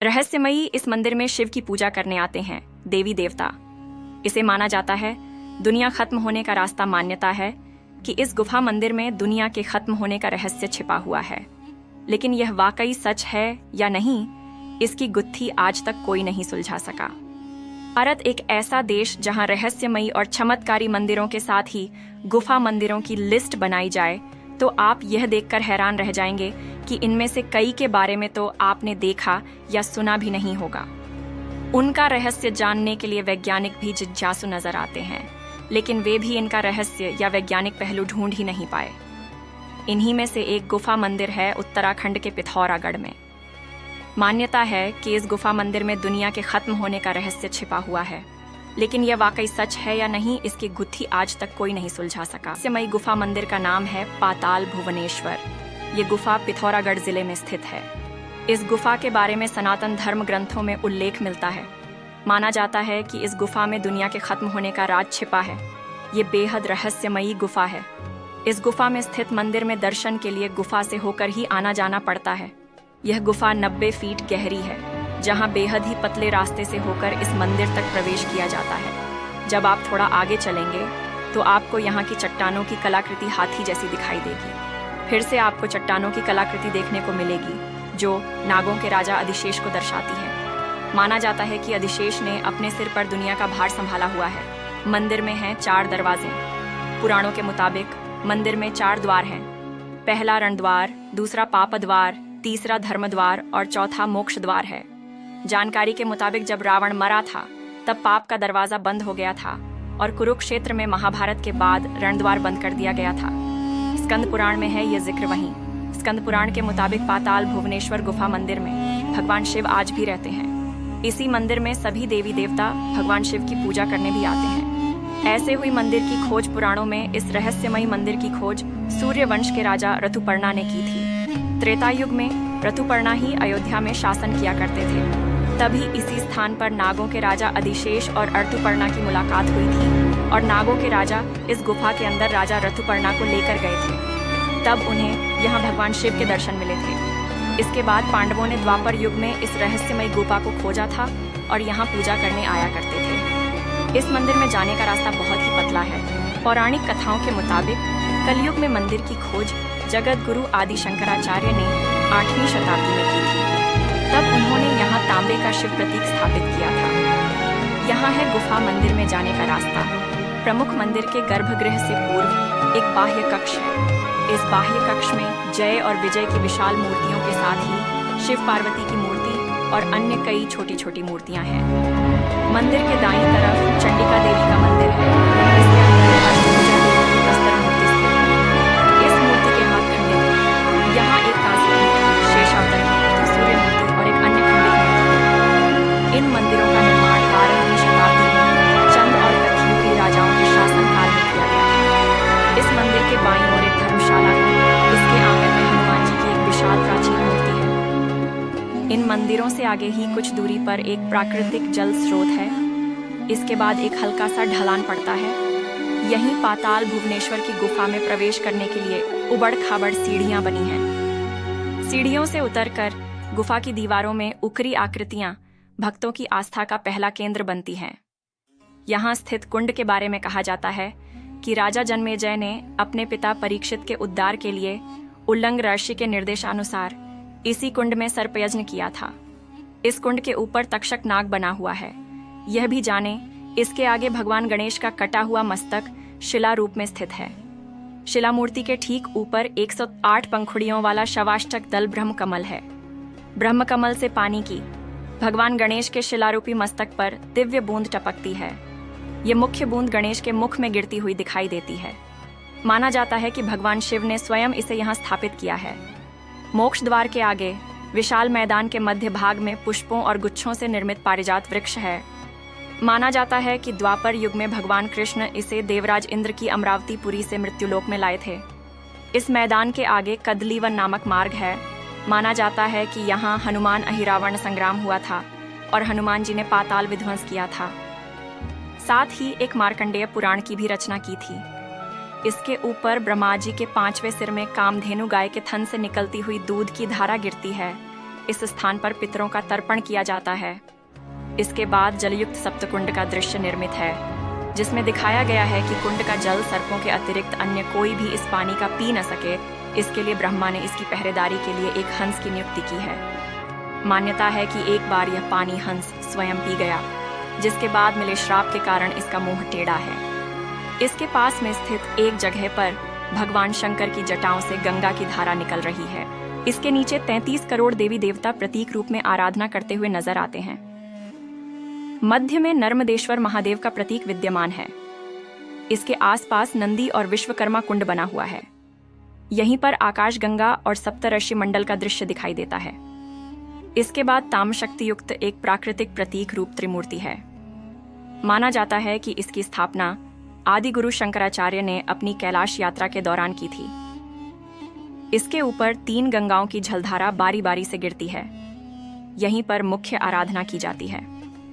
रहस्यमयी इस मंदिर में शिव की पूजा करने आते हैं देवी देवता। इसे माना जाता है दुनिया खत्म होने का रास्ता। मान्यता है कि इस गुफा मंदिर में दुनिया के खत्म होने का रहस्य छिपा हुआ है, लेकिन यह वाकई सच है या नहीं, इसकी गुत्थी आज तक कोई नहीं सुलझा सका। भारत एक ऐसा देश जहां रहस्यमयी और चमत्कारी मंदिरों के साथ ही गुफा मंदिरों की लिस्ट बनाई जाए तो आप यह देखकर हैरान रह जाएंगे कि इनमें से कई के बारे में तो आपने देखा या सुना भी नहीं होगा। उनका रहस्य जानने के लिए वैज्ञानिक भी जिज्ञासु नजर आते हैं, लेकिन वे भी इनका रहस्य या वैज्ञानिक पहलू ढूंढ ही नहीं पाए। इन्हीं में से एक गुफा मंदिर है उत्तराखंड के पिथौरागढ़ में। मान्यता है कि इस गुफा मंदिर में दुनिया के खत्म होने का रहस्य छिपा हुआ है, लेकिन यह वाकई सच है या नहीं, इसकी गुत्थी आज तक कोई नहीं सुलझा सका। रहस्यमयी गुफा मंदिर का नाम है पाताल भुवनेश्वर। ये गुफा पिथौरागढ़ जिले में स्थित है। इस गुफा के बारे में सनातन धर्म ग्रंथों में उल्लेख मिलता है। माना जाता है कि इस गुफा में दुनिया के खत्म होने का राज छिपा है। ये बेहद रहस्यमयी गुफा है। इस गुफा में स्थित मंदिर में दर्शन के लिए गुफा से होकर ही आना जाना पड़ता है। यह गुफा 90 फीट गहरी है, जहां बेहद ही पतले रास्ते से होकर इस मंदिर तक प्रवेश किया जाता है। जब आप थोड़ा आगे चलेंगे तो आपको यहाँ की चट्टानों की कलाकृति हाथी जैसी दिखाई देगी। फिर से आपको चट्टानों की कलाकृति देखने को मिलेगी जो नागों के राजा अधिशेष को दर्शाती है। माना जाता है कि अधिशेष ने अपने सिर पर दुनिया का भार संभाला हुआ है। मंदिर में हैं 4 दरवाजे। पुराणों के मुताबिक मंदिर में 4 द्वार हैं। पहला रण द्वार, दूसरा पाप द्वार, तीसरा धर्म द्वार और चौथा मोक्ष द्वार है। जानकारी के मुताबिक जब रावण मरा था तब पाप का दरवाजा बंद हो गया था और कुरुक्षेत्र में महाभारत के बाद रणद्वार बंद कर दिया गया था। स्कंद पुराण में है यह जिक्र। वहीं स्कंद पुराण के मुताबिक पाताल भुवनेश्वर गुफा मंदिर में भगवान शिव आज भी रहते हैं। इसी मंदिर में सभी देवी देवता भगवान शिव की पूजा करने भी आते हैं। ऐसे हुई मंदिर की खोज पुराणों में इस रहस्यमयी मंदिर की खोज सूर्य वंश के राजा ऋतुपर्णा ने की थी। त्रेता युग में ऋतुपर्णा ही अयोध्या में शासन किया करते थे। तभी इसी स्थान पर नागों के राजा अधिशेष और ऋतुपर्णा की मुलाकात हुई थी और नागों के राजा इस गुफा के अंदर राजा ऋतुपर्णा को लेकर गए थे। तब उन्हें यहाँ भगवान शिव के दर्शन मिले थे। इसके बाद पांडवों ने द्वापर युग में इस रहस्यमयी गुफा को खोजा था और यहाँ पूजा करने आया करते थे। इस मंदिर में जाने का रास्ता बहुत ही पतला है। पौराणिक कथाओं के मुताबिक कलयुग में मंदिर की खोज जगत गुरु आदि शंकराचार्य ने 8वीं शताब्दी में की थी। तब उन्होंने यहाँ तांबे का शिव प्रतीक स्थापित किया था। यहाँ है गुफा मंदिर में जाने का रास्ता। प्रमुख मंदिर के गर्भगृह से पूर्व एक बाह्य कक्ष है। इस बाह्य कक्ष में जय और विजय की विशाल मूर्तियों के साथ ही शिव पार्वती की मूर्ति और अन्य कई छोटी छोटी मूर्तियाँ हैं। मंदिर के दाईं तरफ चंडिका देवी का मंदिर है। इसके अंदर अष्टभुजा देवी की प्रस्तर मूर्ति स्थित है। इस मूर्ति के हाथ खंडित हैं। यहाँ एक कांस्य की शेषावतार की मूर्ति, सूर्य मूर्ति और एक अन्य खंडित मूर्ति। इन मंदिरों का निर्माण 12वीं शताब्दी में चंद और कथयुगी राजाओं के शासनकाल में किया गया था। इस मंदिर के बाईं ओर एक धर्मशाला है। इसके आंगन में हनुमान जी की एक विशाल प्राचीन मूर्ति है। इन मंदिरों से आगे ही कुछ दूरी पर एक प्राकृतिक जल स्रोत है। इसके बाद एक हल्का सा ढलान पड़ता है। यहीं पाताल भुवनेश्वर की गुफा में प्रवेश करने के लिए उबड़ खाबड़ सीढ़ियां बनी हैं। सीढ़ियों से उतरकर गुफा की दीवारों में उकरी आकृतियां भक्तों की आस्था का पहला केंद्र बनती हैं। यहाँ स्थित कुंड के बारे में कहा जाता है कि राजा जन्मेजय ने अपने पिता परीक्षित के उद्धार के लिए उल्लंघ ऋषि के निर्देशानुसार इसी कुंड में सर्पयज्ञ किया था। इस कुंड के ऊपर तक्षक नाग बना हुआ है। यह भी जाने, इसके आगे भगवान गणेश का कटा हुआ मस्तक शिला रूप में स्थित है। शिला मूर्ति के ठीक ऊपर 108 पंखुड़ियों वाला शवाष्टक दल ब्रह्म कमल है। ब्रह्म कमल से पानी की भगवान गणेश के शिलारूपी मस्तक पर दिव्य बूंद टपकती है। ये मुख्य बूंद गणेश के मुख में गिरती हुई दिखाई देती है। माना जाता है कि भगवान शिव ने स्वयं इसे यहाँ स्थापित किया है। मोक्ष द्वार के आगे विशाल मैदान के मध्य भाग में पुष्पों और गुच्छों से निर्मित पारिजात वृक्ष है। माना जाता है कि द्वापर युग में भगवान कृष्ण इसे देवराज इंद्र की अमरावतीपुरी से मृत्युलोक में लाए थे। इस मैदान के आगे कदलीवन नामक मार्ग है। माना जाता है कि यहाँ हनुमान अहिरावण संग्राम हुआ था और हनुमान जी ने पाताल विध्वंस किया था। साथ ही एक मार्कंडेय पुराण की भी रचना की थी। इसके ऊपर ब्रह्मा जी के 5वें सिर में कामधेनु गाय के थन से निकलती हुई दूध की धारा गिरती है। इस स्थान पर पितरों का तर्पण किया जाता है। इसके बाद जलयुक्त सप्तकुंड का दृश्य निर्मित है, जिसमें दिखाया गया है कि कुंड का जल सर्पों के अतिरिक्त अन्य कोई भी इस पानी का पी न सके। इसके लिए ब्रह्मा ने इसकी पहरेदारी के लिए एक हंस की नियुक्ति की है। मान्यता है कि एक बार यह पानी हंस स्वयं पी गया, जिसके बाद मिले श्राप के कारण इसका मुंह टेढ़ा है। इसके पास में स्थित एक जगह पर भगवान शंकर की जटाओं से गंगा की धारा निकल रही है। इसके नीचे 33 करोड़ देवी देवता प्रतीक रूप में आराधना करते हुए नजर आते हैं। मध्य में नर्मदेश्वर महादेव का प्रतीक विद्यमान है। इसके आसपास नंदी और विश्वकर्मा कुंड बना हुआ है। यहीं पर आकाश गंगा और सप्तऋषि मंडल का दृश्य दिखाई देता है। इसके बाद तामशक्ति युक्त एक प्राकृतिक प्रतीक रूप त्रिमूर्ति है। माना जाता है कि इसकी स्थापना आदि गुरु शंकराचार्य ने अपनी कैलाश यात्रा के दौरान की थी। इसके ऊपर 3 गंगाओं की जलधारा बारी बारी से गिरती है। यहीं पर मुख्य आराधना की जाती है।